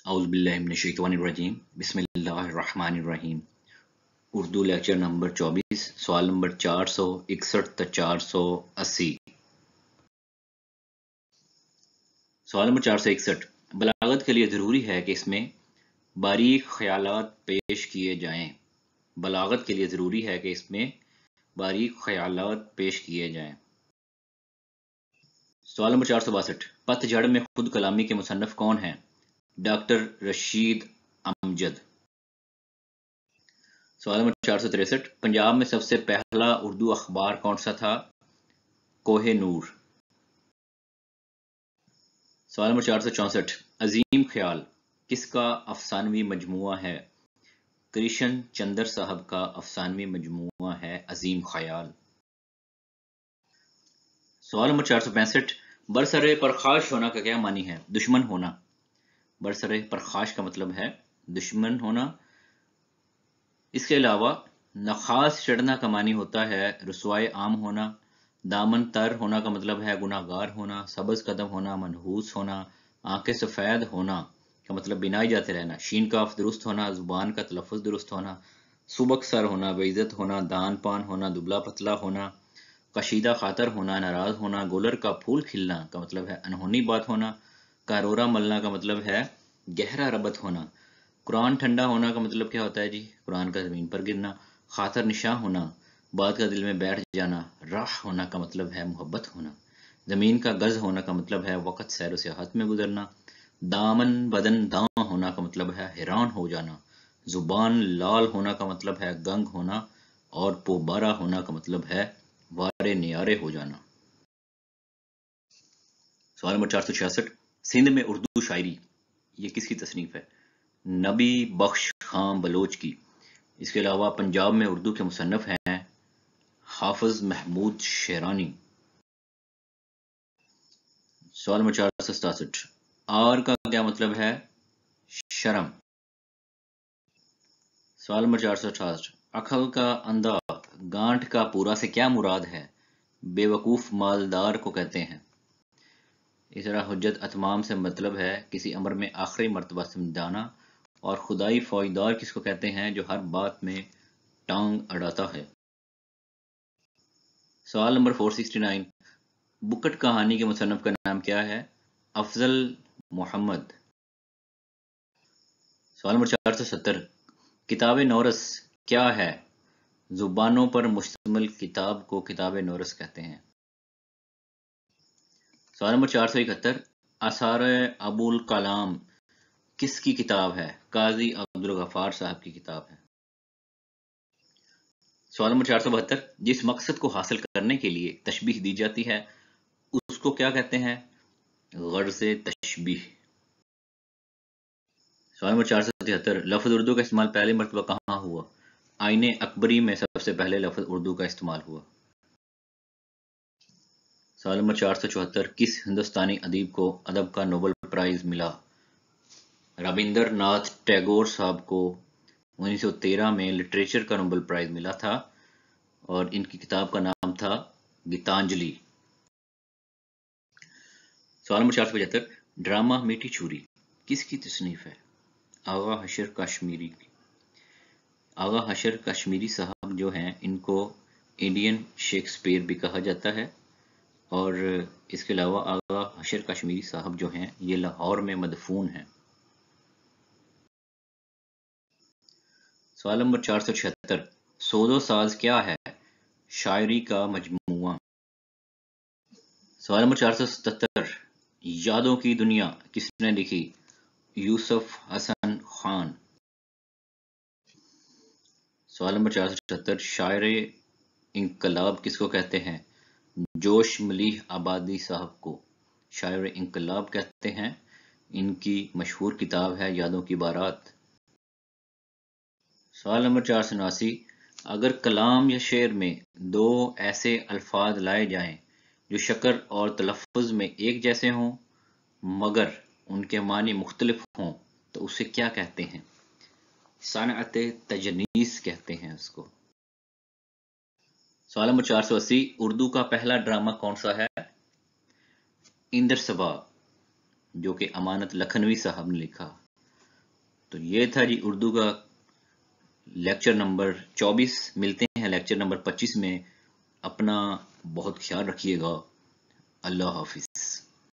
اعوذ باللہ من الشیطان الرجیم بسم اللہ الرحمن الرحیم۔ اردو لیکچر نمبر 24، سوال نمبر 461 تا 480۔ سوال نمبر 461، بلاغت کے لیے ضروری ہے کہ اس میں باریک خیالات پیش کیے جائیں۔ بلاغت کے لیے ضروری ہے کہ اس میں باریک خیالات پیش کیے جائیں۔ سوال نمبر 462، پت جھڑ میں خود کلامی کے مصنف کون ہیں؟ ڈاکٹر رشید امجد۔ سوال نمبر 463، پنجاب میں سب سے پہلا اردو اخبار کون سا تھا؟ کوہ نور۔ سوال نمبر 464، عظیم خیال کس کا افسانوی مجموعہ ہے؟ کرشن چندر صاحب کا افسانوی مجموعہ ہے عظیم خیال۔ سوال نمبر 465، برسر پرخاش ہونا کا کیا معنی ہے؟ دشمن ہونا۔ برسر پرخاش کا مطلب ہے دشمن ہونا۔ اس کے علاوہ نخاس چڑھنا کا معنی ہوتا ہے رسوائے عام ہونا۔ دامن تر ہونا کا مطلب ہے گناہ گار ہونا۔ سبز قدم ہونا، منحوس ہونا۔ آنکھیں سفید ہونا کا مطلب بنائی جاتے رہنا۔ شین کاف درست ہونا، زبان کا تلفظ درست ہونا۔ سبک سر ہونا، بےعزت ہونا، دان پان ہونا، دبلا پتلا ہونا۔ کشیدہ خاطر ہونا، ناراض ہونا۔ گلر کا پھول کھلنا کا مطلب ہے انہونی بات ہونا۔ کارورا ملنا کا مطلب ہے گہرا ربط ہونا۔ قرآن ٹھنڈا ہونا کا مطلب کیا ہوتا ہے جی؟ قرآن کا زمین پر گرنا۔ خاطر نشاں ہونا، بات کا دل میں بیٹھ جانا۔ راہ ہونا کا مطلب ہے محبت ہونا۔ زمین کا گز ہونا کا مطلب ہے وقت سیر و سیاحت میں گزرنا۔ دامن بدن داں ہونا کا مطلب ہے حیران ہو جانا۔ زبان لال ہونا کا مطلب ہے گنگ ہونا، اور پوبارا ہونا کا مطلب ہے وارے نیارے ہو جانا۔ سوال نمبر 466، سندھ میں اردو شاعری یہ کس کی تصنیف ہے؟ نبی بخش خان بلوچ کی۔ اس کے علاوہ پنجاب میں اردو کے مصنف ہیں حافظ محمود شیرانی۔ سوال نمبر 467، آر کا کیا مطلب ہے؟ شرم۔ سوال نمبر 468، عقل کا اندھا گانٹھ کا پورا سے کیا مراد ہے؟ بے وقوف مالدار کو کہتے ہیں۔ اس طرح حجت اتمام سے مطلب ہے کسی امر میں آخری مرتبہ سمجھانا، اور خدائی فوجدار کس کو کہتے ہیں جو ہر بات میں ٹانگ اڑاتا ہے۔ سوال نمبر 469، بکٹ کہانی کے مصنف کا نام کیا ہے؟ افضل محمد۔ سوال نمبر 470، کتاب نورس کیا ہے؟ زبانوں پر مشتمل کتاب کو کتاب نورس کہتے ہیں۔ سوال نمبر 471، آثار ابو الکلام کس کی کتاب ہے؟ قاضی عبدالغفار صاحب کی کتاب ہے۔ سوال نمبر 472، جس مقصد کو حاصل کرنے کے لیے تشبیہ دی جاتی ہے اس کو کیا کہتے ہیں؟ غرض تشبیہ۔ سوال نمبر 473، لفظ اردو کا استعمال پہلی مرتبہ کہاں ہوا؟ آئین اکبری میں سب سے پہلے لفظ اردو کا استعمال ہوا۔ سوال نمبر 474، کس ہندوستانی ادیب کو ادب کا نوبل پرائز ملا؟ رابندر ناتھ ٹیگور صاحب کو 1913 میں لٹریچر کا نوبل پرائز ملا تھا، اور ان کی کتاب کا نام تھا گیتانجلی۔ سوال نمبر 475، ڈرامہ میٹھی چھری کس کی تصنیف ہے؟ آغا حشر کشمیری کی۔ آغا حشر کشمیری صاحب جو ہیں ان کو انڈین شیکسپیئر بھی کہا جاتا ہے، اور اس کے علاوہ آغا حشر کشمیری صاحب جو ہیں یہ لاہور میں مدفون ہیں۔ سوال نمبر 476، سود و ساز کیا ہے؟ شاعری کا مجموعہ۔ سوال نمبر 477، یادوں کی دنیا کس نے لکھی؟ یوسف حسن خان۔ سوال نمبر 478، شاعر انقلاب کس کو کہتے ہیں؟ جوش ملیح آبادی صاحب کو شاعر انقلاب کہتے ہیں۔ ان کی مشہور کتاب ہے یادوں کی بارات۔ سوال نمبر 479، اگر کلام یا شعر میں دو ایسے الفاظ لائے جائیں جو شکل اور تلفظ میں ایک جیسے ہوں مگر ان کے معنی مختلف ہوں تو اسے کیا کہتے ہیں؟ صنعت تجنیس کہتے ہیں اس کو۔ سوال نمبر 480، اردو کا پہلا ڈرامہ کون سا ہے؟ اندر صبا، جو کہ امانت لکھنوی صاحب نے لکھا۔ تو یہ تھا جی اردو کا لیکچر نمبر 24. ملتے ہیں لیکچر نمبر 25 میں. اپنا بہت خیال رکھیے گا. اللہ حافظ.